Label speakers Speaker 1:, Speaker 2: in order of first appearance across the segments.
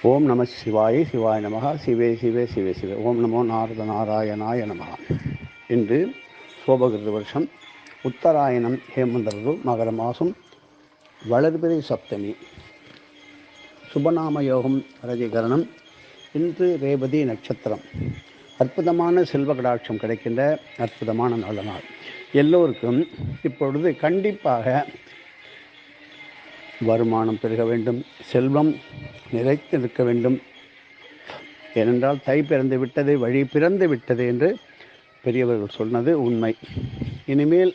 Speaker 1: ஓம் நம சிவாய சிவாய நமகா சிவே சிவே சிவே சிவே ஓம் நமோ நாரத நாராயணாய நமகா. இன்று சோபகிருத வருஷம் உத்தராயணம் ஹேமந்தரு மகர மாதம் வளர்பிறை சப்தமி சுபநாம யோகம் ரஜகரணம். இன்று ரேவதி நட்சத்திரம். அற்புதமான செல்வ கடாட்சம் கிடைக்கின்ற அற்புதமான நல்ல நாள். எல்லோருக்கும் இப்பொழுது கண்டிப்பாக வருமானம் பெருக வேண்டும், செல்வம் நிறைத்து இருக்க வேண்டும். ஏனென்றால் தை பிறந்து விட்டது, வழி பிறந்து விட்டது என்று பெரியவர்கள் சொன்னது உண்மை. இனிமேல்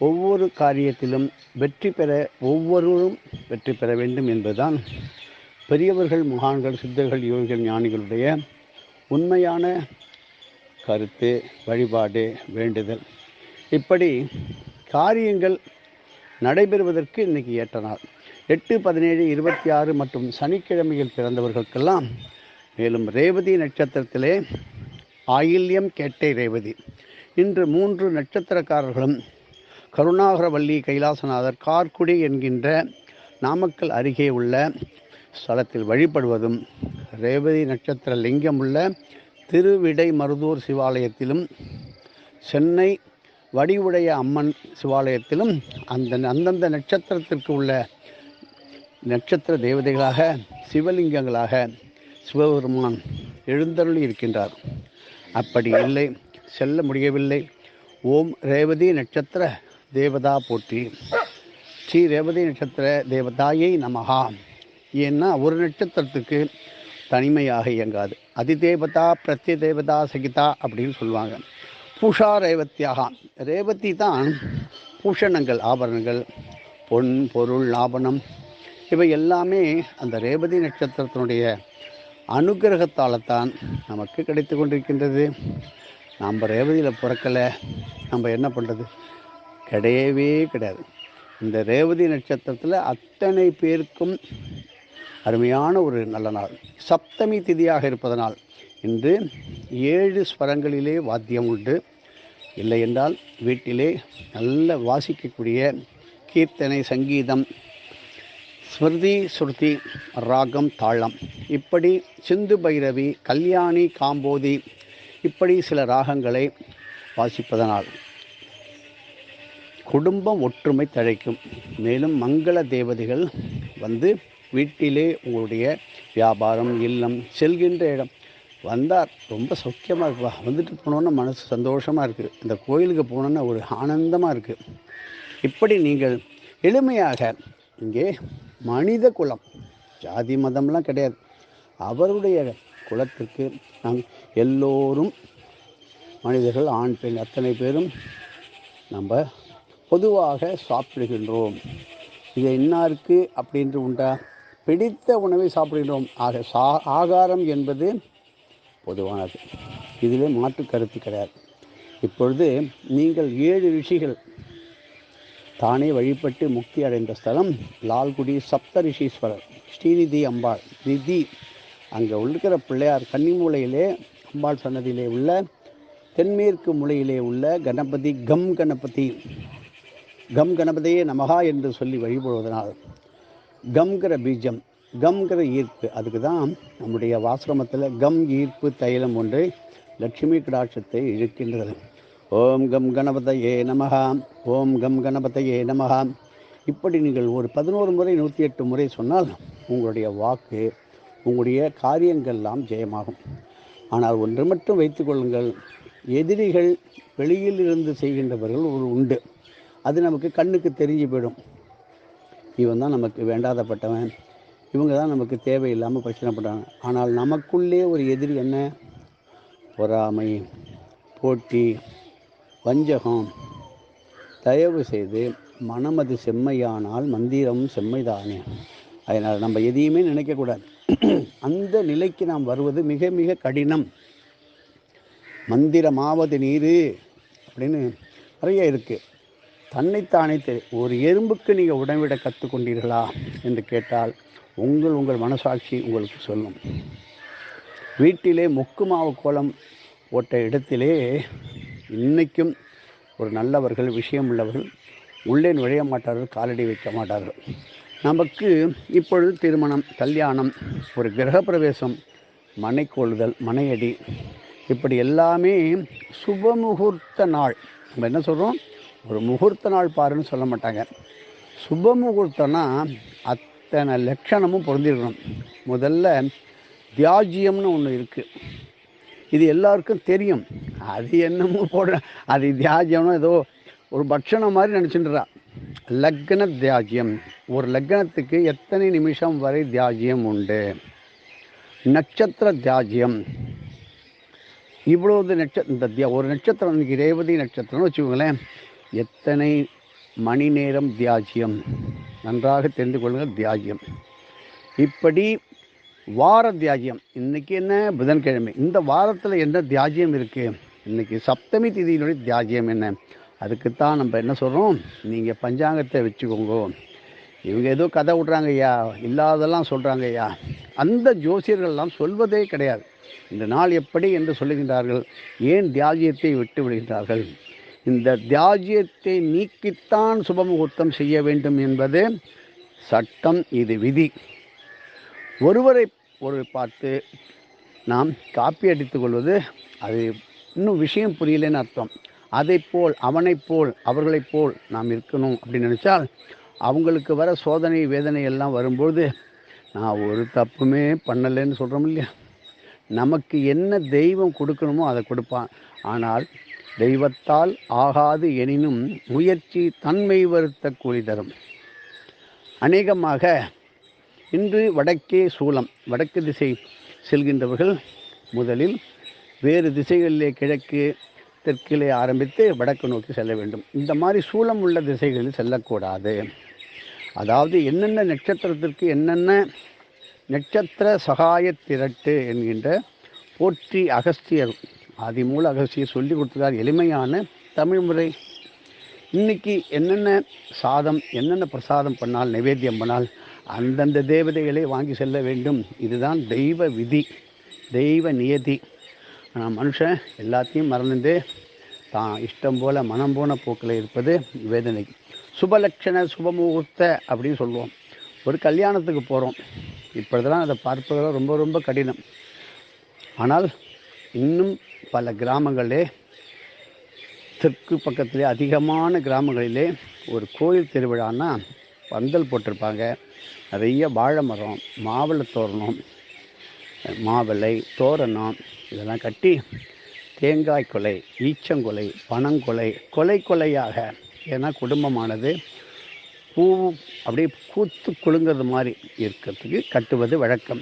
Speaker 1: ஒவ்வொரு காரியத்திலும் வெற்றி பெற ஒவ்வொருவரும் வெற்றி பெற வேண்டும் என்பதுதான் பெரியவர்கள், மகான்கள், சித்தர்கள், யோகிகள், ஞானிகளுடைய உண்மையான கருத்து, வழிபாடு, வேண்டுதல். இப்படி காரியங்கள் நடைபெறுவதற்கு இன்றைக்கி ஏற்ற நாள் 8, 17, 26 மற்றும் சனிக்கிழமையில் பிறந்தவர்களுக்கெல்லாம், மேலும் ரேவதி நட்சத்திரத்திலே ஆயில்யம், கேட்டை, ரேவதி இன்று 3 நட்சத்திரக்காரர்களும் கருணாகரவல்லி, கைலாசநாதர், கார்குடி என்கின்ற நாமக்கல் அருகே உள்ள ஸ்தலத்தில் வழிபடுவதும், ரேவதி நட்சத்திர லிங்கம் உள்ள திருவிடை மருதூர் சிவாலயத்திலும், சென்னை வடிவுடைய அம்மன் சிவாலயத்திலும் அந்தந்த நட்சத்திரத்திற்கு உள்ள நட்சத்திர தேவதைகளாக, சிவலிங்கங்களாக சிவபெருமான் எழுந்தருளி இருக்கின்றார். அப்படி இல்லை, செல்ல முடியவில்லை, ஓம் ரேவதி நட்சத்திர தேவதா போற்றி, ஸ்ரீ ரேவதி நட்சத்திர தேவதாயை நமகா. ஏன்னா ஒரு நட்சத்திரத்துக்கு தனிமையாக இயங்காது. அதிதேவதா பிரத்யதேவதா சகிதா அப்படின்னு சொல்லுவாங்க. பூஷா ரேவத்தியாக, ரேவதி தான் பூஷணங்கள், ஆபரணங்கள், பொன், பொருள், ஆபரணம் இவை எல்லாமே அந்த ரேவதி நட்சத்திரத்தினுடைய அனுகிரகத்தால் தான் நமக்கு கிடைத்து கொண்டிருக்கின்றது. நம்ம ரேவதியில் பிறக்கலை, நம்ம என்ன பண்ணுறது? கிடையவே கிடையாது. இந்த ரேவதி நட்சத்திரத்தில் அத்தனை பேருக்கும் அருமையான ஒரு நல்ல நாள். சப்தமி திதியாக இருப்பதனால் இன்று 7 ஸ்வரங்களிலே வாத்தியம் உண்டு. இல்லை என்றால் வீட்டிலே நல்ல வாசிக்கக்கூடிய கீர்த்தனை, சங்கீதம், ஸ்மிருதி, ஸ்ருதி, ராகம், தாளம், இப்படி சிந்து பைரவி, கல்யாணி, காம்போதி, இப்படி சில ராகங்களை வாசிப்பதனால் குடும்பம் ஒற்றுமை தழைக்கும். மேலும் மங்கள தேவதைகள் வந்து வீட்டிலே உங்களுடைய வியாபாரம், இல்லம், செல்கின்ற இடம் வந்தார் ரொம்ப சௌக்கியமாக இருக்குப்பா, வந்துட்டு போனோன்னா மனசு சந்தோஷமாக இருக்குது, இந்த கோயிலுக்கு போனோன்னா ஒரு ஆனந்தமாக இருக்குது. இப்படி நீங்கள் எளிமையாக இங்கே மனித குலம், ஜாதி மதம்லாம் கிடையாது, அவருடைய குலத்திற்கு நாம் எல்லோரும் மனிதர்கள், ஆண் பெண் அத்தனை பேரும் நம்ம பொதுவாக சாப்பிடுகின்றோம். இது இன்னாருக்கு அப்படின்று உண்டா? பிடித்த உணவை சாப்பிடுகின்றோம். ஆகாரம் என்பது பொதுவானது, இதிலே மாற்று கருத்து கிடையாது. இப்பொழுது நீங்கள் 7 ரிஷிகள் தானே வழிபட்டு முக்தி அடைந்த ஸ்தலம் லால்குடி சப்த ரிஷீஸ்வரர், ஸ்ரீநிதி அம்பாள் நிதி. அங்கே இருக்கிற பிள்ளையார் கன்னிமூலையிலே அம்பாள் சன்னதியிலே உள்ள தென்மேற்கு மூலையிலே உள்ள கணபதி கம் கணபதியே நமகா என்று சொல்லி வழிபடுவதனால் கம்ங்கிற பீஜம், கம்ங்கிற ஈர்ப்பு, அதுக்கு தான் நம்முடைய வாசிரமத்தில் கம் ஈர்ப்பு தைலம் ஒன்று லட்சுமி கடாட்சத்தை இழுக்கின்றது. ஓம் கம் கணபதையே நமகா, ஓம் கம் கணபதையே நமகா. இப்படி நீங்கள் ஒரு 11 முறை 108 முறை சொன்னால் உங்களுடைய வாக்கு, உங்களுடைய காரியங்கள்லாம் ஜெயமாகும். ஆனால் ஒன்று மட்டும் வைத்துக்கொள்ளுங்கள், எதிரிகள் வெளியில் இருந்து செய்கின்றவர்கள் ஒரு உண்டு. அது நமக்கு கண்ணுக்கு தெரிஞ்சு போயிடும். இவன் தான் நமக்கு வேண்டாதப்பட்டவன், இவங்க தான் நமக்கு தேவையில்லாமல் பிரச்சனை பண்ணுறாங்க. ஆனால் நமக்குள்ளே ஒரு எதிரி என்ன? பொறாமை, போட்டி, வஞ்சகம். தயவு செய்து மனமது செம்மையானால் மந்திரம் செம்மைதானே. அதனால் நம்ம எதையுமே நினைக்கக்கூடாது. அந்த நிலைக்கு நாம் வருவது மிக மிக கடினம். மந்திரமாவது நீர் அப்படின்னு நிறைய இருக்குது. தன்னைத்தானே ஒரு எறும்புக்கு நீங்கள் உணவிட கற்றுக்கொண்டீர்களா என்று கேட்டால் உங்கள் மனசாட்சி உங்களுக்கு சொல்லும். வீட்டிலே மொக்கு மாவு கோலம் போட்ட இடத்திலே இன்றைக்கும் ஒரு நல்லவர்கள், விஷயம் உள்ளவர்கள் உள்ளே நுழைய மாட்டார்கள், காலடி வைக்க மாட்டார்கள். நமக்கு இப்பொழுது திருமணம், கல்யாணம், ஒரு கிரகப்பிரவேசம், மனை கொள்ளுதல், மனையடி, இப்படி எல்லாமே சுபமுகூர்த்த நாள். நம்ம என்ன சொல்கிறோம், ஒரு முகூர்த்த நாள் பாருன்னு சொல்ல மாட்டாங்க. சுபமுகூர்த்தம்னா அத்தனை லட்சணமும் பொருந்திருக்கணும். முதல்ல தியாஜியம்னு ஒன்று இருக்குது. இது எல்லாருக்கும் தெரியும். அது என்னமோ போடுற, அது தியாஜியம்னா ஏதோ ஒரு பட்சணம் மாதிரி நினச்சிட்டுறா. லக்ன தியாஜியம், ஒரு லக்னத்துக்கு எத்தனை நிமிஷம் வரை தியாஜியம் உண்டு. நட்சத்திர தியாஜியம், இவ்வளவு இந்த ஒரு நட்சத்திரம், இன்னைக்கு ரேவதி நட்சத்திரம்னு வச்சுக்கோங்களேன், எத்தனை மணி நேரம் தியாஜியம், நன்றாக தெரிந்து கொள்ளுங்கள். தியாஜியம் இப்படி வார தியாஜியம். இன்றைக்கி என்ன, புதன்கிழமை, இந்த வாரத்தில் என்ன தியாஜியம் இருக்குது, இன்றைக்கி சப்தமி திதியினுடைய தியாஜியம் என்ன, அதுக்குத்தான் நம்ம என்ன சொல்கிறோம், நீங்கள் பஞ்சாங்கத்தை வச்சுக்கோங்க. இவங்க ஏதோ கதை விட்றாங்க ஐயா, இல்லாதெல்லாம் சொல்கிறாங்க ஐயா. அந்த ஜோசியர்கள்லாம் சொல்வதே கிடையாது. இந்த நாள் எப்படி என்று சொல்லுகின்றார்கள். ஏன் தியாஜியத்தை விட்டு விடுகின்றார்கள்? இந்த தியாஜியத்தை நீக்கித்தான் சுபமுகூர்த்தம் செய்ய வேண்டும் என்பது சட்டம், இது விதி. ஒருவரை பார்த்து நாம் காப்பி அடித்து கொள்வது, அது இன்னும் விஷயம் புரியலன்னு அர்த்தம். அதை போல், அவனைப் போல், அவர்களைப் போல் நாம் இருக்கணும் அப்படின்னு நினச்சால், அவங்களுக்கு வர சோதனை வேதனை எல்லாம் வரும்போது, நான் ஒரு தப்புமே பண்ணலைன்னு சொல்கிறோம் இல்லையா. நமக்கு என்ன தெய்வம் கொடுக்கணுமோ அதை கொடுப்பான். ஆனால் தெய்வத்தால் ஆகாது எனினும் முயற்சி தன்மை வருத்த கூலி தரும். அநேகமாக இன்று வடக்கே சூலம், வடக்கு திசை செல்கின்றவர்கள் முதலில் வேறு திசைகளிலே, கிழக்கு தெற்கிலே ஆரம்பித்து வடக்கு நோக்கி செல்ல வேண்டும். இந்த மாதிரி சூலம் உள்ள திசைகளில் செல்லக்கூடாது. அதாவது என்னென்ன நட்சத்திரத்திற்கு என்னென்ன நட்சத்திர சகாய திரட்டு என்கின்ற போற்றி அகஸ்தியர், ஆதிமூல அகஸ்தியர் சொல்லி கொடுத்துருக்கார். எளிமையான தமிழ் முறை. இன்னைக்கு என்னென்ன சாதம், என்னென்ன பிரசாதம் பண்ணால், நைவேத்தியம் பண்ணால் அந்தந்த தேவதைகளை வாங்கி செல்ல வேண்டும். இதுதான் தெய்வ விதி, தெய்வ நியதி. ஆனால் மனுஷன் எல்லாத்தையும் மறந்துட்டு தான் இஷ்டம் போல் மனம் போன போக்கில் இருப்பது வேதனை. சுபலட்சண சுபமுகூர்த்த அப்படின்னு சொல்லுவோம். ஒரு கல்யாணத்துக்கு போகிறோம், இப்பொழுதெல்லாம் அதை பார்ப்பதெல்லாம் ரொம்ப ரொம்ப கடினம். ஆனால் இன்னும் பல கிராமங்களிலே, தெற்கு பக்கத்திலே அதிகமான கிராமங்களிலே ஒரு கோயில் திருவிழான்னா பந்தல் போட்டிருப்பாங்க. நிறைய வாழை மரம், மாவிளை தோரணம், மாவிளை தோரணம் இதெல்லாம் கட்டி, தேங்காய் கொலை, ஈச்சங்கொலை, பனங்கொலை, கொலை கொலையாக, ஏன்னா குடும்பமானது பூ அப்படியே பூத்து குலுங்கிறது மாதிரி இருக்கிறதுக்கு கட்டுவது வழக்கம்.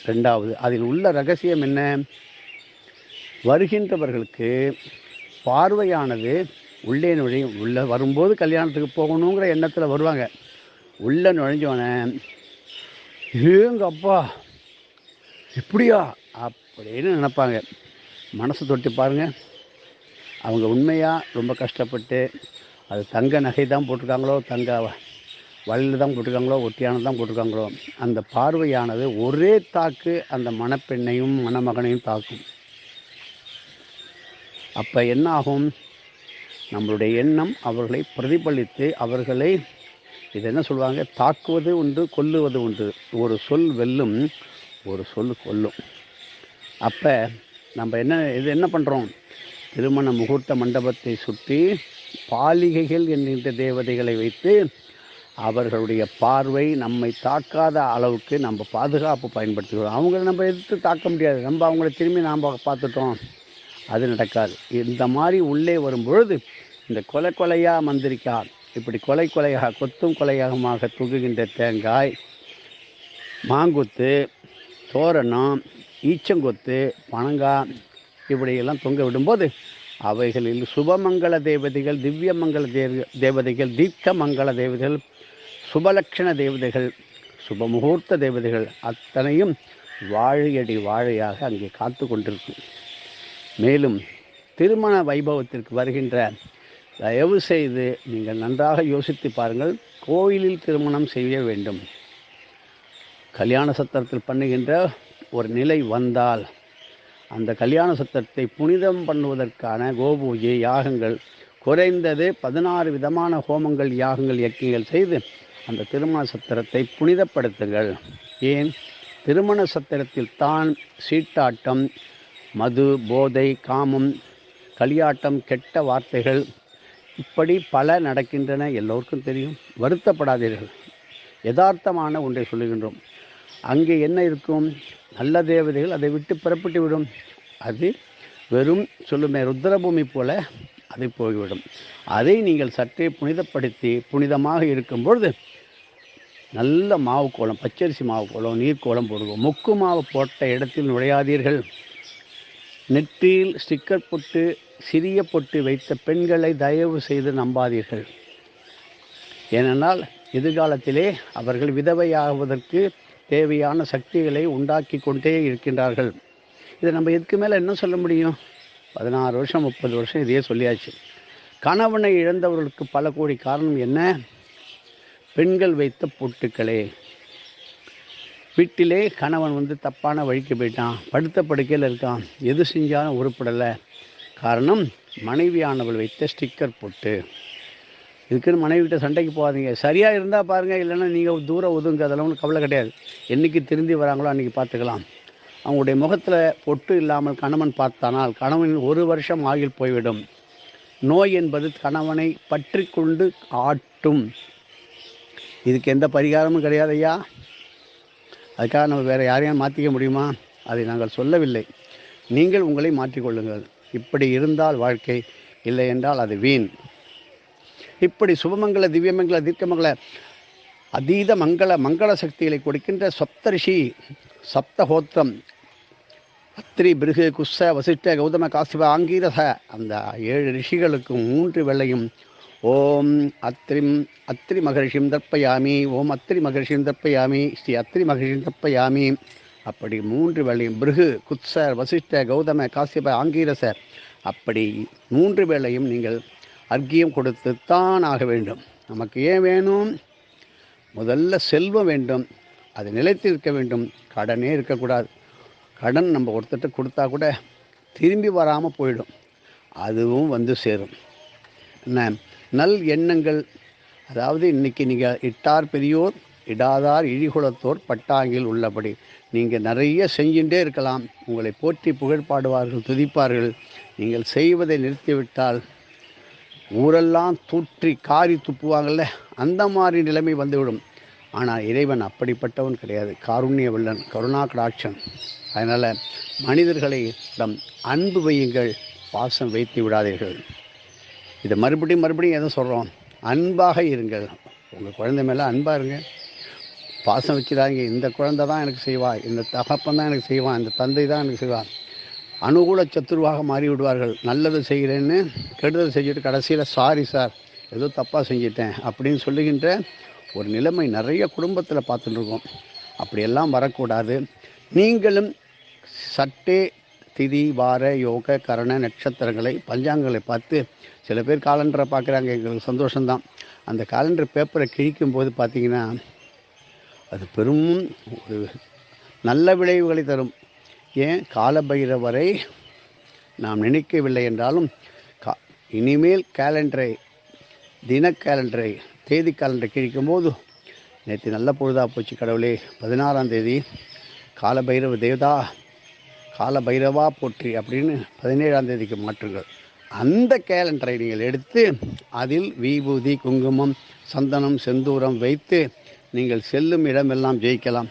Speaker 1: ரெண்டாவது, அதில் உள்ள ரகசியம் என்ன, வருகின்றவர்களுக்கு பார்வையானது உள்ளே நுழையும். உள்ளே வரும்போது கல்யாணத்துக்கு போகணுங்கிற எண்ணத்தில் வருவாங்க. உள்ளே நுழைஞ்சோன்னே, ஏங்கப்பா இப்படியா அப்படின்னு நினைப்பாங்க. மனசு தொட்டி பாருங்கள், அவங்க உண்மையாக ரொம்ப கஷ்டப்பட்டு, அது தங்க நகை தான் போட்டிருக்காங்களோ, தங்க வளையல் தான் போட்டிருக்காங்களோ, ஒட்டியானது தான் போட்டிருக்காங்களோ, அந்த பார்வையானது ஒரே தாக்கு அந்த மணப்பெண்ணையும் மணமகனையும் தாக்கும். அப்போ என்ன ஆகும், நம்மளுடைய எண்ணம் அவர்களை பிரதிபலித்து, அவர்களை இது என்ன சொல்லுவாங்க, தாக்குவது உண்டு, கொல்லுவது உண்டு. ஒரு சொல் வெல்லும், ஒரு சொல் கொல்லும். அப்போ நம்ம என்ன பண்ணுறோம், திருமண முகூர்த்த மண்டபத்தை சுற்றி பாலிகைகள் என்கின்ற தேவதைகளை வைத்து அவர்களுடைய பார்வை நம்மை தாக்காத அளவுக்கு நம்ம பாதுகாப்பு பயன்படுத்துகிறோம். அவங்கள நம்ம எதிர்த்து தாக்க முடியாது, நம்ம அவங்கள திரும்பி நாம் பார்த்துட்டோம், அது நடக்காது. இந்த மாதிரி உள்ளே வரும்பொழுது இந்த கொலை கொலையாக மந்திரிக்கார், இப்படி கொலை கொலையாக கொத்தும் கொலையாகமாக தூங்குகின்ற தேங்காய், மாங்குத்து, தோரணம், ஈச்சங்கொத்து, பனங்காய் இப்படியெல்லாம் தொங்க விடும்போது அவைகளில் சுபமங்கள தேவதைகள், திவ்ய மங்கள தேவதைகள், தீர்க்க மங்கள தேவதைகள், சுபலட்சண தேவதைகள், சுபமுகூர்த்த தேவதைகள் அத்தனையும் வாழையடி வாழையாக அங்கே காத்து கொண்டிருக்கும். மேலும் திருமண வைபவத்திற்கு வருகின்ற, தயவு செய்து நீங்கள் நன்றாக யோசித்து பாருங்கள், கோயிலில் திருமணம் செய்ய வேண்டும். கல்யாண சத்திரத்தில் பண்ணுகின்ற ஒரு நிலை வந்தால் அந்த கல்யாண சத்திரத்தை புனிதம் பண்ணுவதற்கான கோபூஜை யாகங்கள் குறைந்தது 16 விதமான ஹோமங்கள், யாகங்கள், யக்கியங்கள் செய்து அந்த திருமண சத்திரத்தை புனிதப்படுத்துங்கள். ஏன்? திருமண சத்திரத்தில் தான் சீட்டாட்டம், மது, போதை, காமம், களியாட்டம், கெட்ட வார்த்தைகள் இப்படி பல நடக்கின்றன. எல்லோருக்கும் தெரியும். வருத்தப்படாதீர்கள். யதார்த்தமான ஒன்றை சொல்லுகின்றோம். அங்கே என்ன இருக்கும்? நல்ல தேவதைகள் அதை விட்டு புறப்பட்டு விடும். அது வெறும் சொல்லுமே ருத்ரபூமி போல அது போய்விடும். அதை நீங்கள் சற்றே புனிதப்படுத்தி புனிதமாக இருக்கும்பொழுது நல்ல மாவு கோலம், பச்சரிசி மாவு கோலம், நீர்க்கோலம் போடுவோம். மொக்கு மாவு போட்ட இடத்தில் நுழையாதீர்கள். நெற்றியில் ஸ்டிக்கர் பொட்டு, சிறிய பொட்டு வைத்த பெண்களை தயவு செய்து நம்பாதீர்கள். ஏனென்றால் எதிர்காலத்திலே அவர்கள் விதவையாகுவதற்கு தேவையான சக்திகளை உண்டாக்கி கொண்டே இருக்கின்றார்கள். இதை நம்ம இதுக்கு மேலே என்ன சொல்ல முடியும்? 16 வருஷம் 30 வருஷம் இதையே சொல்லியாச்சு. கணவனை இழந்தவர்களுக்கு பல கோடி காரணம் என்ன? பெண்கள் வைத்த பொட்டுக்களே. வீட்டிலே கணவன் தப்பான வழிக்கு போயிட்டான், படுத்த படுக்கையில் இருக்கான், எது செஞ்சாலும் உருப்படலை. காரணம் மனைவியானவள் வைத்த ஸ்டிக்கர் பொட்டு. இதுக்குன்னு மனைவிட்ட சண்டைக்கு போகாதீங்க. சரியாக இருந்தால் பாருங்கள், இல்லைன்னா நீங்கள் தூரம் ஒதுங்க. அதெல்லாம் ஒன்றும் கவலை கிடையாது. என்றைக்கு திருந்தி வராங்களோ அன்றைக்கி பார்த்துக்கலாம். அவங்களுடைய முகத்தில் பொட்டு இல்லாமல் கணவன் பார்த்தானால் கணவனின் 1 வருஷம் ஆகில் போய்விடும். நோய் என்பது கணவனை பற்றி கொண்டு ஆட்டும். இதுக்கு எந்த பரிகாரமும் கிடையாது ஐயா. அதுக்காக நம்ம வேறு யாரையும் மாற்றிக்க முடியுமா? அதை நாங்கள் சொல்லவில்லை. நீங்கள் உங்களை மாற்றிக்கொள்ளுங்கள். இப்படி இருந்தால் வாழ்க்கை, இல்லை என்றால் அது வீண். இப்படி சுபமங்கல, திவ்யமங்கல, தீர்க்கமங்கல, அதீத மங்கள சக்திகளை கொடுக்கின்ற சப்தரிஷி சப்தஹோத்திரம், அத்ரி, பிருகு, குஸ்ஸ, வசிஷ்ட, கௌதம, காசிப, ஆங்கீரச, அந்த 7 ரிஷிகளுக்கும் 3 வேளையும் ஓம் அத்ரி மகர்ஷிம் தர்ப்பயாமி, ஓம் அத்ரி மகர்ஷிம் தர்ப்பயாமி, ஸ்ரீ அத்ரி மகர்ஷிம் தர்ப்பயாமி, அப்படி 3 வேளையும் பிருகு, குத்சர், வசிஷ்ட, கௌதம, காசிப, ஆங்கீரச, அப்படி 3 வேளையும் நீங்கள் அர்க்கியம் கொடுத்துத்தான் ஆக வேண்டும். நமக்கு ஏன் வேணும்? முதல்ல செல்வம் வேண்டும், அது நிலைத்திருக்க வேண்டும். கடனே இருக்கக்கூடாது. கடன் நம்ம ஒருத்தட்ட கொடுத்தா கூட திரும்பி வராமல் போயிடும். அதுவும் சேரும். என்ன? நல் எண்ணங்கள், அதாவது இன்றைக்கி நீங்கள் இட்டார் பெரியோர் இடாதார் இழிகுலத்தோர் பட்டாங்கில் உள்ளபடி நீங்கள் நிறைய செஞ்சுட்டே இருக்கலாம். உங்களை போற்றி புகழ்பாடுவார்கள், துதிப்பார்கள். நீங்கள் செய்வதை நிறுத்திவிட்டால் ஊரெல்லாம் தூற்றி காரி துப்புவாங்கள்ல, அந்த மாதிரி நிலைமை வந்துவிடும். ஆனால் இறைவன் அப்படிப்பட்டவன் கிடையாது. காருண்ய வல்லன், கருணா கடாட்சன். அதனால் மனிதர்களிடம் அன்பு வையுங்கள், பாசம் வைத்து விடாதீர்கள். இதை மறுபடியும் எதுவும் சொல்கிறோம்? அன்பாக இருங்கள். உங்கள் குழந்தை மேலே அன்பாக இருங்க, பாசம் வச்சுடாங்க. இந்த குழந்தை தான் எனக்கு செய்வா, இந்த தகப்பன் தான் எனக்கு செய்வான், இந்த தந்தை தான் எனக்கு செய்வான். அனுகூல சத்துருவாக மாறி விடுவார்கள். நல்லது செய்கிறேன்னு கெடுதல் செஞ்சுட்டு கடைசியில் சாரி சார், ஏதோ தப்பாக செஞ்சிட்டேன் அப்படின்னு சொல்லுகின்ற ஒரு நிலைமை நிறைய குடும்பத்தில் பார்த்துட்டுருக்கோம். அப்படியெல்லாம் வரக்கூடாது. நீங்களும் சட்டே திதி, வார, யோக, கரண, நட்சத்திரங்களை, பஞ்சாங்கங்களை பார்த்து, சில பேர் காலண்டரை பார்க்குறாங்க, எங்களுக்கு சந்தோஷம்தான். அந்த காலண்டர் பேப்பரை கிழிக்கும் போது பார்த்திங்கன்னா அது பெரும் ஒரு நல்ல விளைவுகளை தரும். ஏன்? காலபைரவரை நாம் நினைக்கவில்லை என்றாலும் இனிமேல் கேலண்டரை, தின கேலண்டரை, தேதி கேலண்டரை கிழிக்கும் போது, நேற்று நல்ல பொழுதாக போச்சு கடவுளே, 16ஆம் தேதி காலபைரவ தேவதா, காலபைரவா போற்றி அப்படின்னு 17ஆம் தேதிக்கு மாற்றுங்கள். அந்த கேலண்டரை நீங்கள் எடுத்து அதில் விபூதி, குங்குமம், சந்தனம், செந்தூரம் வைத்து நீங்கள் செல்லும் இடமெல்லாம் ஜெயிக்கலாம்.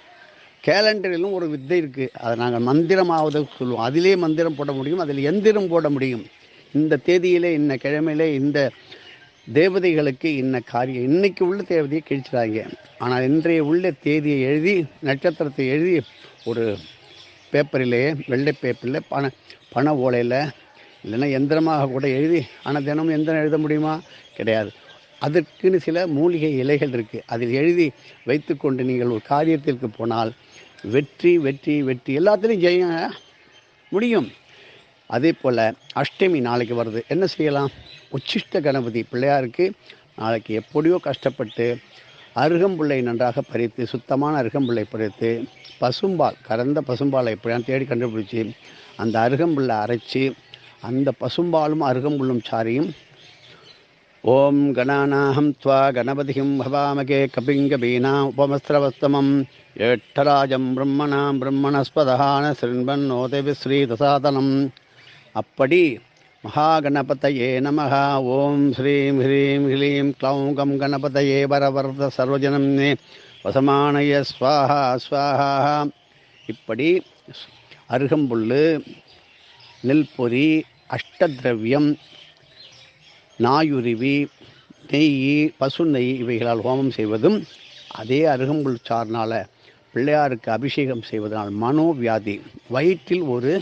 Speaker 1: கேலண்டரிலும் ஒரு வித்தை இருக்குது. அதை நாங்கள் மந்திரமாவது சொல்லுவோம். அதிலே மந்திரம் போட முடியும், அதில் எந்திரம் போட முடியும். இந்த தேதியிலே, இந்த கிழமையிலே, இந்த தேவதைகளுக்கு இன்ன காரியம், இன்றைக்கி உள்ள தேவதையை கிழிச்சிடாங்க. ஆனால் இன்றைய உள்ள தேதியை எழுதி, நட்சத்திரத்தை எழுதி ஒரு பேப்பரிலே, வெள்ளை பேப்பரில், பண ஓலையில், இல்லைன்னா எந்திரமாக கூட எழுதி. ஆனால் தினமும் எந்திரம் எழுத முடியுமா? கிடையாது. அதற்குன்னு சில மூலிகை இலைகள் இருக்குது. அதில் எழுதி வைத்து கொண்டு நீங்கள் ஒரு காரியத்திற்கு போனால் வெற்றி வெற்றி வெற்றி, எல்லாத்துலேயும் ஜெயம் முடியும். அதே போல் அஷ்டமி நாளைக்கு வருது. என்ன செய்யலாம்? உச்சிஷ்ட கணபதி பிள்ளையாருக்கு நாளைக்கு எப்படியோ கஷ்டப்பட்டு அருகம்புல்லை நன்றாக பறித்து, சுத்தமான அருகம்புல்லை பறித்து, பசும்பால், கறந்த பசும்பாலை எப்படியான்னு தேடி கண்டுபிடிச்சி அந்த அருகம்புல்லை அரைச்சி, அந்த பசும்பாலும் அருகம்புல்லும் சாரியும் ஓம் கணானாஹம் த்வா கணபதிம் பவாமகே கபிங்கபீனாம் உபமஸ்திரவஸ்தமம் ஏட்டராஜம் பிரம்மணாம் பிரம்மணஸ்பதஹான ஸ்ருண்வன்னோதேவி ஸ்ரீதசாதனம். அப்படி மகாகணபதயே நமஹ. ஓம் ஸ்ரீம் ஹ்ரீம் ஹ்லீம் க்ளௌம் கம் கணபதயே வரவரத சர்வஜனம் நே வசமானய ஸ்வாஹா ஸ்வாஹா. இப்படி அருகம்புல், நெல்பொரி, அஷ்டத்ரவியம், நாயுருவி, நெய், பசு நெய் இவைகளால் ஹோமம் செய்வதும், அதே அருகம்புல் சார்னால் பிள்ளையாருக்கு அபிஷேகம் செய்வதனால் மனோவியாதி, வயிற்றில் ஒரு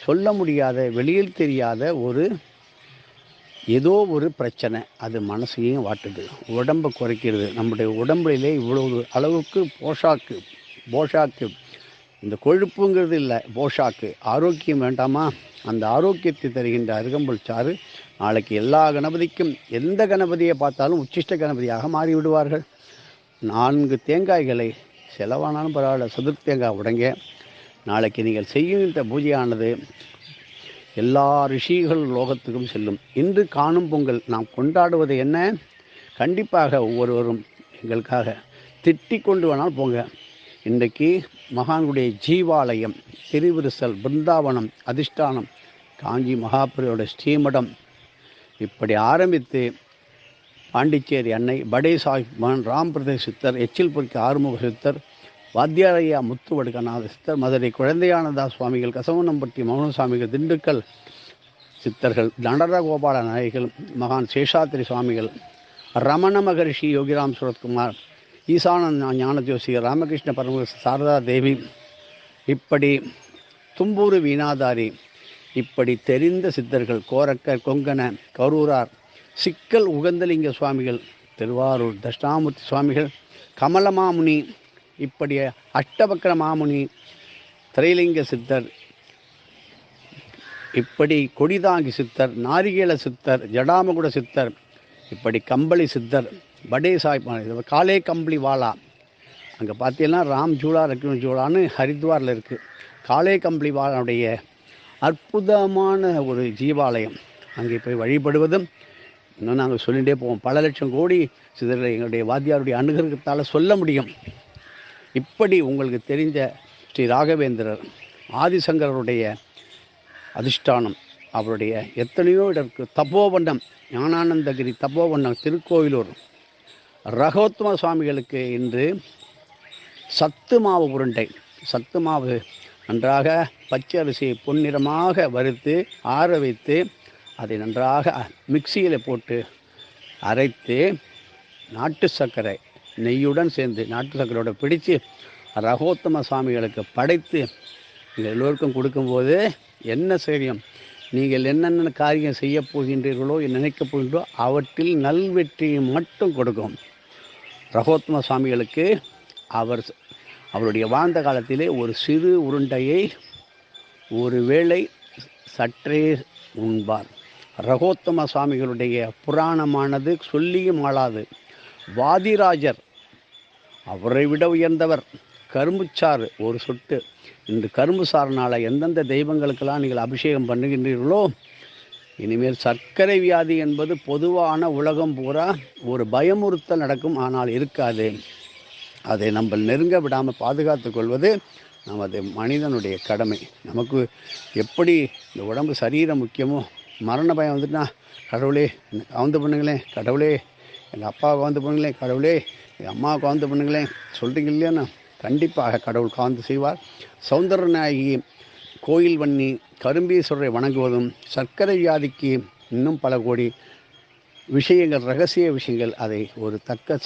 Speaker 1: சொல்ல முடியாத, வெளியில் தெரியாத ஒரு ஏதோ ஒரு பிரச்சனை, அது மனசையும் வாட்டுது, உடம்பை குறைக்கிறது. நம்முடைய உடம்பிலே இவ்வளவு அளவுக்கு போஷாக்கு இந்த கொழுப்புங்கிறது இல்லை, போஷாக்கு ஆரோக்கியம் வேண்டாமா? அந்த ஆரோக்கியத்தை தருகின்ற அருகம்புல் சாறு நாளைக்கு எல்லா கணபதிக்கும், எந்த கணபதியை பார்த்தாலும் உச்சிஷ்ட கணபதியாக மாறிவிடுவார்கள். 4 தேங்காய்களை செலவானாலும் பரவாயில்ல, சதுர் தேங்காய் உடைங்க. நாளைக்கு நீங்கள் செய்கின்ற பூஜையானது எல்லா ரிஷிகள் லோகத்துக்கும் செல்லும். இன்று காணும் பொங்கல் நாம் கொண்டாடுவது என்ன? கண்டிப்பாக ஒவ்வொருவரும் எங்களுக்காக திட்டிக் கொண்டு வேணால் போங்க. இன்றைக்கு மகானுடைய ஜீவாலயம், திருவிருசல், பிருந்தாவனம், அதிஷ்டானம், காஞ்சி மகாபுரியோட ஸ்ரீமடம், இப்படி ஆரம்பித்து பாண்டிச்சேரி அன்னை, படே சாஹிப் மகன் ராம் பிரதேஷ் சித்தர், எச்சில்புரிக்கு ஆறுமுக சித்தர், வாத்தியாரையா முத்துவடுகநாத சித்தர், மதுரை குழந்தையானதா சுவாமிகள், கசவனம்பட்டி மௌன சுவாமிகள், திண்டுக்கல் சித்தர்கள், தண்டரகோபால நாயகிகள், மகான் சேஷாத்திரி சுவாமிகள், ரமண மகரிஷி யோகிராம் சுரத்குமார், ஈசானந்த ஞானஜோசி, ராமகிருஷ்ண பரமஹம்ச, சாரதா தேவி, இப்படி தும்பூரு வீணாதாரி, இப்படி தெரிந்த சித்தர்கள், கோரக்கர், கொங்கண, கரூரார், சிக்கல் உகந்தலிங்க சுவாமிகள், திருவாரூர் தட்சிணாமூர்த்தி சுவாமிகள், கமலமாமுனி, இப்படி அஷ்டபக்கர மாமுனி, திரைலிங்க சித்தர், இப்படி கொடிதாங்கி சித்தர், நாரிகேல சித்தர், ஜடாமகுட சித்தர், இப்படி கம்பளி சித்தர், படே சாஹிப், காலே கம்பளி வாலா, அங்கே பார்த்தீங்கன்னா ராம் ஜூலா லக்ஷ்மி ஜூலான்னு ஹரித்வாரில் இருக்குது. காலே கம்பளி வாலாவுடைய அற்புதமான ஒரு ஜீவாலயம். அங்கே போய் வழிபடுவதும் இன்னும் நாங்கள் சொல்லிகிட்டே போவோம். பல லட்சம் கோடி சிதறலை எங்களுடைய வாத்தியாருடைய அனுகிரகத்தால் சொல்ல முடியும். இப்படி உங்களுக்கு தெரிஞ்ச ஸ்ரீ ராகவேந்திரர், ஆதிசங்கருடைய அதிஷ்டானம், அவருடைய எத்தனையோ இடருக்கு, தபோவண்ணம், ஞானானந்தகிரி தபோவண்ணம், திருக்கோயிலூர், ரகோத்தம சுவாமிகளுக்கு இன்று சத்து மாவு உருண்டை, சத்து மாவு நன்றாக பச்சை அரிசியை பொன்னிறமாக வறுத்து ஆற வைத்து அதை நன்றாக மிக்சியில் போட்டு அரைத்து நாட்டு சர்க்கரை நெய்யுடன் சேர்ந்து நாட்டு சர்க்கரையோடு பிடித்து ரகோத்தம சுவாமிகளுக்கு படைத்து நீங்கள் எல்லோருக்கும் கொடுக்கும்போது என்ன செய்யும்? நீங்கள் என்னென்ன காரியம் செய்ய போகின்றீர்களோ, நினைக்கப் போகின்றோ அவற்றில் நல்வெற்றியை மட்டும் கொடுக்கும். ரகோத்தம சுவாமிகளுக்கு அவருடைய வாழ்ந்த காலத்திலே ஒரு சிறு உருண்டையை ஒரு வேளை சற்றே உண்பார். ரகோத்தம சுவாமிகளுடைய புராணமானது சொல்லியும் ஆளாது. வாதிராஜர் அவரை விட உயர்ந்தவர். கரும்புச்சாறு ஒரு சொட்டு. இந்த கரும்பு சாறுனால் எந்தெந்த தெய்வங்களுக்கெல்லாம் நீங்கள் அபிஷேகம் பண்ணுகின்றீர்களோ, இனிமேல் சர்க்கரை வியாதி என்பது பொதுவான உலகம் பூரா ஒரு பயமுறுத்தல் நடக்கும், ஆனால் இருக்காது. அதை நம்ம நெருங்க விடாமல் பாதுகாத்து கொள்வது நமது மனிதனுடைய கடமை. நமக்கு எப்படி இந்த உடம்பு சரீரம் முக்கியமோ, மரண பயம் வந்துட்டுனா கடவுளே கவுந்து பண்ணுங்களேன், கடவுளே எங்கள் அப்பாவை கவுந்து பண்ணுங்களேன், கடவுளே எங்கள் அம்மாவை கவுந்து பண்ணுங்களேன் சொல்கிறீங்க இல்லையாண்ணா, கண்டிப்பாக கடவுள் காந்து செய்வார். சௌந்தரநாயகி, கோயில் வன்னி, கரும்பீஸ்வரரை வணங்குவதும், சர்க்கரை வியாதிக்கு இன்னும் பல கோடி விஷயங்கள், ரகசிய விஷயங்கள், அதை ஒரு தக்க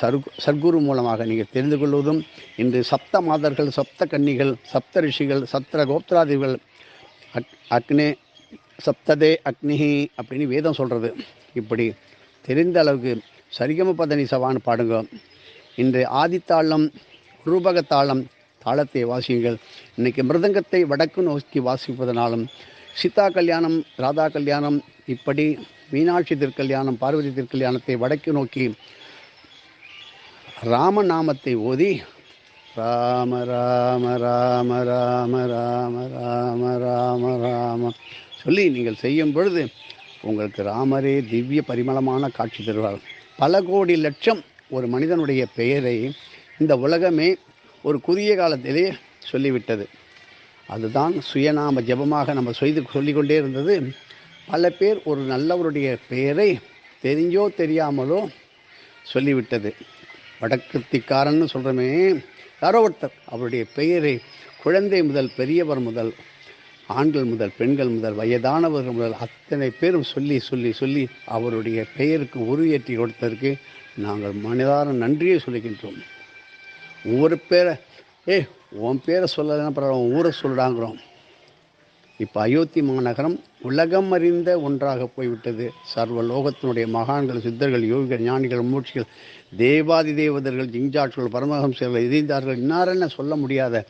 Speaker 1: சர்க்குரு மூலமாக நீங்கள் தெரிந்து கொள்வதும், இன்று சப்த மாதர்கள், சப்த கன்னிகள், சப்த ரிஷிகள், சப்த கோப்திராதிகள், அக்னே சப்ததே அக்னிஹி அப்படின்னு வேதம் சொல்கிறது. இப்படி தெரிந்த அளவுக்கு சரிகம பதனி சவான்னு பாடுங்க. இன்று ஆதித்தாளம், ரூபகத்தாளம், தாளத்தை வாசியுங்கள். இன்றைக்கி மிருதங்கத்தை வடக்கு நோக்கி வாசிப்பதனாலும், சீதா கல்யாணம், ராதா கல்யாணம், இப்படி மீனாட்சி திருக்கல்யாணம், பார்வதி திருக்கல்யாணத்தை வடக்கு நோக்கி ராமநாமத்தை ஓதி ராம ராம ராம ராம ராம ராம ராம ராம சொல்லி நீங்கள் செய்யும் பொழுது உங்களுக்கு ராமரே திவ்ய பரிமளமான காட்சி தருவார். பல கோடி லட்சம் ஒரு மனிதனுடைய பெயரை இந்த உலகமே ஒரு குறுகிய காலத்திலே சொல்லிவிட்டது. அதுதான் சுயநாம ஜபமாக நம்ம சொல்லிக்கொண்டே இருந்தது. பல பேர் ஒரு நல்லவருடைய பெயரை தெரிஞ்சோ தெரியாமலோ சொல்லிவிட்டது. வடக்குத்திக்காரன்னு சொல்கிறோமே, யாரோ ஒருத்தர் அவருடைய பெயரை குழந்தை முதல் பெரியவர் முதல் ஆண்கள் முதல் பெண்கள் முதல் வயதானவர்கள் முதல் அத்தனை பேரும் சொல்லி சொல்லி சொல்லி அவருடைய பெயருக்கு உருவேற்றி கொடுத்ததற்கு நாங்கள் மனதார நன்றியை சொல்லுகின்றோம். ஒவ்வொரு பேரை உன் பேரை சொல்லலைன்னா பரவாயில்ல, ஊரை சொல்கிறாங்கிறோம். இப்போ அயோத்தி மாநகரம் உலகம் அறிந்த ஒன்றாக போய்விட்டது. சர்வ லோகத்தினுடைய மகான்கள், சித்தர்கள், யோகிகள், ஞானிகள், மூர்ச்சிகள், தேவாதி தேவதர்கள், ஜிஞ்சாட்கள், பரமஹம்சர்கள், எதிர்ந்தார்கள், இன்னாரென்ன சொல்ல முடியாத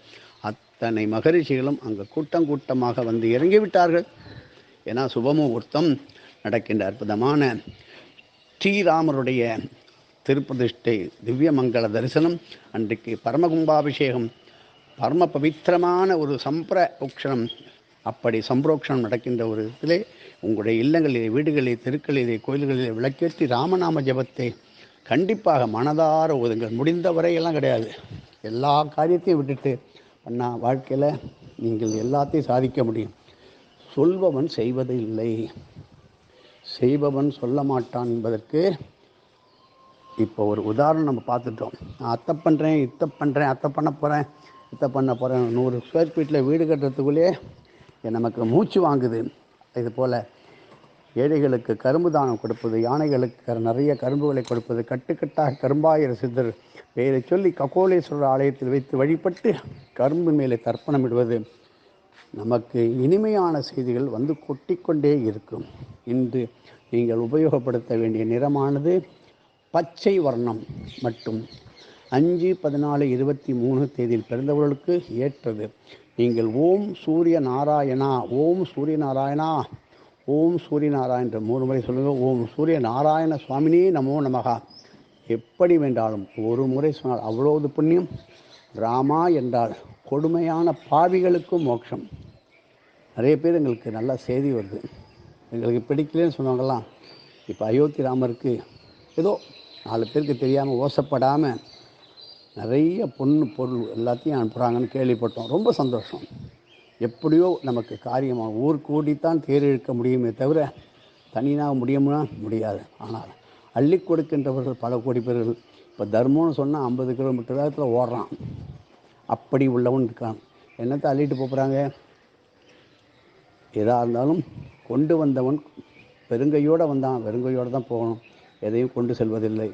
Speaker 1: அத்தனை மகரிஷிகளும் அங்கே கூட்டம் கூட்டமாக வந்து இறங்கிவிட்டார்கள். ஏன்னா சுபமுகூர்த்தம் நடக்கின்ற அற்புதமான ஸ்ரீராமருடைய திருப்பிரதிஷ்டை திவ்ய மங்கள தரிசனம், அன்றைக்கு பரமகும்பாபிஷேகம், பரம பவித்திரமான ஒரு சம்பிரோக்ஷணம். அப்படி சம்பிரோக்ஷணம் நடக்கின்ற ஒரு இதிலே உங்களுடைய இல்லங்களிலே, வீடுகளிலே, தெருக்களிலே, கோயில்களிலே விளக்கேற்றி ராமநாம ஜபத்தை கண்டிப்பாக மனதார ஓதுங்கள். முடிந்த வரையெல்லாம் கிடையாது, எல்லா காரியத்தையும் விட்டுட்டு பண்ணால் வாழ்க்கையில் நீங்கள் எல்லாத்தையும் சாதிக்க முடியும். சொல்பவன் செய்வது இல்லை, செய்பவன் சொல்ல மாட்டான் என்பதற்கு இப்போ ஒரு உதாரணம் நம்ம பார்த்துட்டோம். நான் அத்தை பண்ணுறேன், இத்தை பண்ணுறேன், அத்தை பண்ண போகிறேன், இத்தை பண்ண போகிறேன். 100 ஸ்கொயர் ஃபீட்டில் வீடு கட்டுறதுக்குள்ளேயே நமக்கு மூச்சு வாங்குது. இது போல் ஏழைகளுக்கு கரும்பு தானம் கொடுப்பது, யானைகளுக்கு நிறைய கரும்புகளை கொடுப்பது, கட்டுக்கட்டாக கரும்பாயிர சித்தர் பெயரை சொல்லி ககோலேஸ்வரர் ஆலயத்தில் வைத்து வழிபட்டு கரும்பு மேலே தர்ப்பணமிடுவது, நமக்கு இனிமையான செய்திகள் வந்து கொட்டிக்கொண்டே இருக்கும். இன்று நீங்கள் உபயோகப்படுத்த வேண்டிய நிறமானது பச்சை வர்ணம் மட்டும். 5/14/23 தேதியில் பிறந்தவர்களுக்கு ஏற்றது. நீங்கள் ஓம் சூரிய நாராயணா, ஓம் சூரிய நாராயணா, ஓம் சூரிய நாராயண என்ற 3 முறை சொல்லுங்கள். ஓம் சூரிய நாராயண சுவாமினே நமோ நமகா. எப்படி வேண்டாலும் ஒரு முறை சொன்னால் அவ்வளோது புண்ணியம். ராமா என்றால் கொடுமையான பாவிகளுக்கும் மோட்சம். நிறைய பேர் எங்களுக்கு நல்ல செய்தி வருது, எங்களுக்கு பிடிக்கலன்னு சொன்னவங்கலாம் இப்போ அயோத்தி ராமருக்கு ஏதோ 4 பேருக்கு தெரியாமல் ஓசப்படாமல் நிறைய பொருள் எல்லாத்தையும் அனுப்புகிறாங்கன்னு கேள்விப்பட்டோம். ரொம்ப சந்தோஷம். எப்படியோ நமக்கு காரியமாக ஊர் கூடித்தான் தேர் இழுக்க முடியுமே தவிர தனியாக முடியும்னா முடியாது. ஆனால் அள்ளி கொடுக்கின்றவர்கள் பல கோடி பேர்கள். இப்போ தர்மம்னு சொன்னால் 50 கிலோமீட்டர் வேகத்தில் ஓடுறான். அப்படி உள்ளவன் இருக்கான். என்னத்தை அள்ளிட்டு போகிறாங்க? எதாக இருந்தாலும் கொண்டு வந்தவன் பெருங்கையோடு வந்தான், வெறுங்கையோடு தான் போகணும். எதையும் கொண்டு செல்வதில்லை.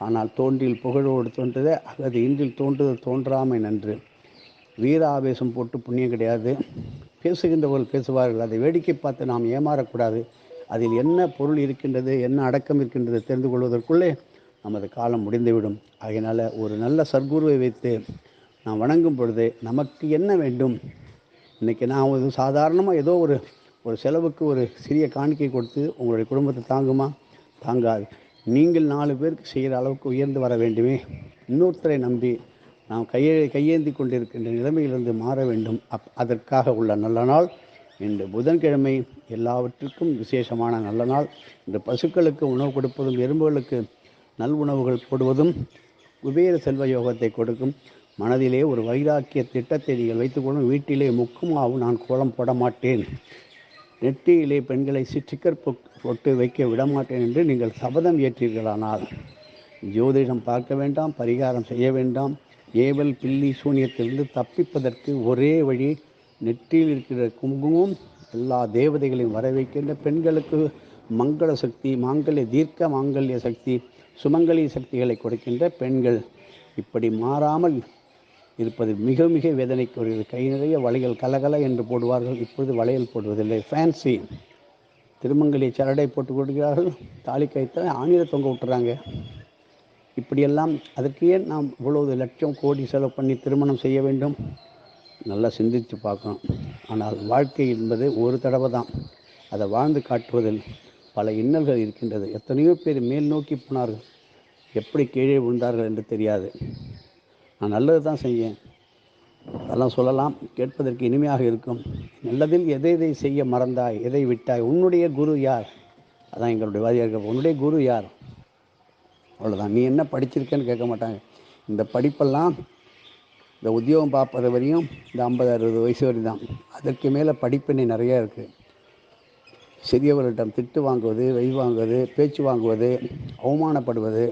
Speaker 1: ஆனால் தோன்றில் புகழோடு தோன்றுதே அகது இன்றில் தோன்றுதல் தோன்றாமை நன்று. வீர ஆவேசம் போட்டு புண்ணியம் கிடையாது. பேசுகின்றவர்கள் பேசுவார்கள், அதை வேடிக்கை பார்த்து நாம் ஏமாறக்கூடாது. அதில் என்ன பொருள் இருக்கின்றது, என்ன அடக்கம் இருக்கின்றது தெரிந்து கொள்வதற்குள்ளே நமது காலம் முடிந்துவிடும். அதனால் ஒரு நல்ல சர்க்குருவை வைத்து நாம் வணங்கும் பொழுது நமக்கு என்ன வேண்டும்? இன்றைக்கி நான் ஒரு சாதாரணமாக ஏதோ ஒரு செலவுக்கு ஒரு சிறிய காணிக்கை கொடுத்து உங்களுடைய குடும்பத்தை தாங்குமா? தாங்காது. நீங்கள் 4 பேருக்கு செய்கிற அளவுக்கு உயர்ந்து வர வேண்டுமே. இன்னொருத்தரை நம்பி நாம் கையேந்தி கொண்டிருக்கின்ற நிலைமையிலிருந்து மாற வேண்டும். அதற்காக உள்ள நல்ல நாள் இன்று புதன்கிழமை. எல்லாவற்றிற்கும் விசேஷமான நல்ல நாள். இந்த பசுக்களுக்கு உணவு கொடுப்பதும், எறும்புகளுக்கு நல் உணவுகள் போடுவதும் குபேர செல்வ யோகத்தை கொடுக்கும். மனதிலே ஒரு வைராக்கிய திட்டத்தை நீங்கள் வைத்துக்கொள்ளும். வீட்டிலே முக்குமாவும் நான் கோலம் போட மாட்டேன், நெற்றியிலே பெண்களை ஸ்டிக்கர் போட்டு வைக்க விடமாட்டேன் என்று நீங்கள் சபதம் ஏற்றீர்களானால் ஜோதிடம் பார்க்க வேண்டாம், பரிகாரம் செய்ய வேண்டாம். ஏவல் பில்லி சூனியத்திலிருந்து தப்பிப்பதற்கு ஒரே வழி, நெற்றியில் இருக்கிற குங்குமம் எல்லா தேவதைகளையும் வர வைக்கின்ற பெண்களுக்கு மங்கள சக்தி, மாங்கல்ய தீர்க்க மாங்கல்ய சக்தி, சுமங்கலி சக்திகளை கொடுக்கின்ற பெண்கள். இப்படி மாறாமல் இருப்பது மிக மிக வேதனைக்குரியது. கை நிறைய வளையல் கலகல என்று போடுவார்கள். இப்பொழுது வளையல் போடுவதில்லை, ஃபேன்சி திருமங்கலி சரடை போட்டு கொடுக்கிறார்கள். தாலி கயிற்றை ஆணியில் தொங்க விட்டுறாங்க. இப்படியெல்லாம் அதற்கு ஏன் நாம் இவ்வளவு லட்சம் கோடி செலவு பண்ணி திருமணம் செய்ய வேண்டும்? நல்லா சிந்தித்து பார்க்கணும். ஆனால் வாழ்க்கை என்பது ஒரு தடவை தான். அதை வாழ்ந்து காட்டுவதில் பல இன்னல்கள் இருக்கின்றது. எத்தனையோ பேர் மேல் நோக்கி போனார்கள், எப்படி கீழே விழுந்தார்கள் என்று தெரியாது. நான் நல்லது தான் செய்வேன், அதெல்லாம் சொல்லலாம், கேட்பதற்கு இனிமையாக இருக்கும். நல்லதில் எதை செய்ய மறந்தாய், எதை விட்டாய்? உன்னுடைய குரு யார்? அதான் எங்களுடைய வாதியார்கள். உன்னுடைய குரு யார்? அவ்வளோதான். நீ என்ன படிச்சிருக்கேன்னு கேட்க மாட்டாங்க. இந்த படிப்பெல்லாம் இந்த உத்தியோகம் பார்ப்பது வரையும் இந்த 50-60 வயசு வரை தான். அதற்கு மேலே படிப்பினை நிறையா இருக்குது. சிறியவர்களிடம் திட்டு வாங்குவது, வாங்குவது, பேச்சு வாங்குவது, அவமானப்படுவது,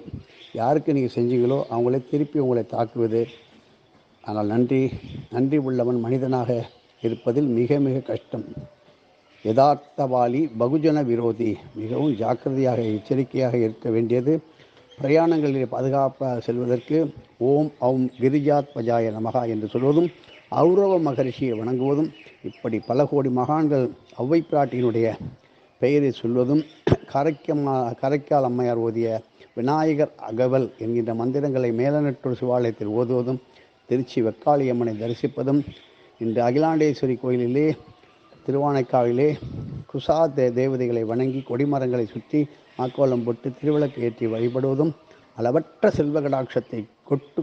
Speaker 1: யாருக்கு நீங்கள் செஞ்சீங்களோ அவங்களே திருப்பி உங்களை தாக்குவது. ஆனால் நன்றி உள்ளவன் மனிதனாக இருப்பதில் மிக மிக கஷ்டம். யதார்த்தவாளி பகுஜன விரோதி. மிகவும் ஜாக்கிரதையாக எச்சரிக்கையாக இருக்க வேண்டியது. பிரயாணங்களில் பாதுகாப்பாக செல்வதற்கு ஓம் ஔம் கிரிஜாத்மஜாய நமகா என்று சொல்வதும், ஔரவ மகரிஷியை வணங்குவதும், இப்படி பல கோடி மகான்கள் ஔவை பிராட்டியினுடைய பெயரை சொல்வதும், கரைக்கால் அம்மையார் ஓதிய விநாயகர் அகவல் என்கின்ற மந்திரங்களை மேலநட்டூர் சிவாலயத்தில் ஓதுவதும், திருச்சி வெக்காளியம்மனை தரிசிப்பதும், இன்று அகிலாண்டேஸ்வரி கோயிலிலே திருவானைக்காவிலே குசா தேவதைகளை வணங்கி கொடிமரங்களை சுற்றி மாக்கோலம் போட்டு திருவிளக்கு ஏற்றி வழிபடுவதும், அளவற்ற செல்வ கடாட்சத்தை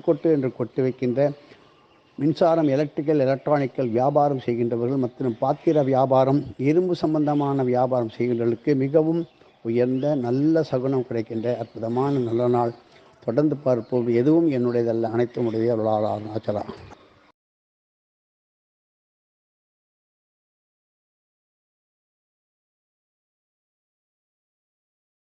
Speaker 1: கொட்டு என்று கொட்டு வைக்கின்ற மின்சாரம், எலக்ட்ரானிக்கல் வியாபாரம் செய்கின்றவர்கள் மற்றும் பாத்திர வியாபாரம், இரும்பு சம்பந்தமான வியாபாரம் செய்கின்றவர்களுக்கு மிகவும் உயர்ந்த நல்ல சகுனம் கிடைக்கின்ற அற்புதமான நல்ல நாள். தொடர்ந்து பார்ப்போம். எதுவும் என்னுடையதல்ல, அனைத்தும் உடைய அருளாளர் அருணாச்சலா.